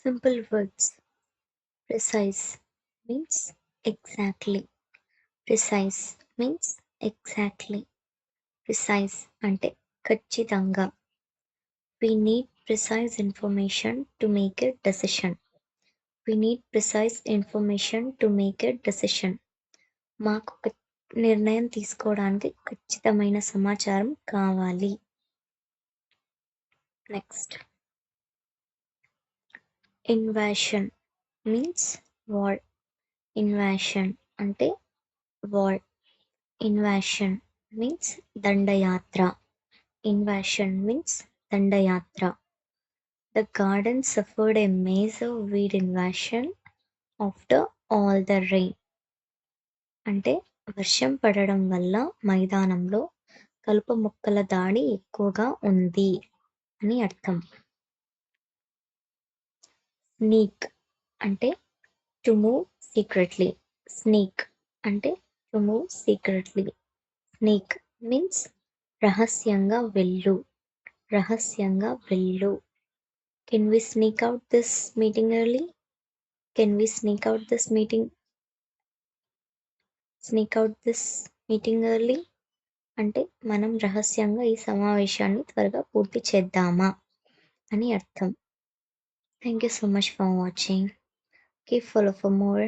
Simple words. Precise means exactly. Precise means exactly. Precise అంటే ఖచ్చితంగా. We need precise information to make a decision. We need precise information to make a decision. మాకు ఒక నిర్ణయం తీసుకోవడానికి ఖచ్చితమైన సమాచారం కావాలి. Next, invasion means war. Invasion అంటే వార్. ఇన్వాషన్ మీన్స్ దండయాత్ర. ఇన్వాషన్ మీన్స్ దండయాత్ర. The garden suffered a major weed invasion after all the rain. అంటే వర్షం పడడం వల్ల మైదానంలో కలుపు మొక్కల దాడి ఎక్కువగా ఉంది అని అర్థం. స్నీక్ అంటే టు మూవ్ సీక్రెట్లీ. స్నీక్ అంటే to move secretly. Sneak means రహస్యంగా వెళ్ళు. రహస్యంగా వెళ్ళు. Can we sneak out this meeting early? Can we sneak out this meeting early అంటే మనం రహస్యంగా ఈ సమావేశాన్ని త్వరగా పూర్తి చేద్దామా అని అర్థం. Thank you so much for watching. Keep follow for more.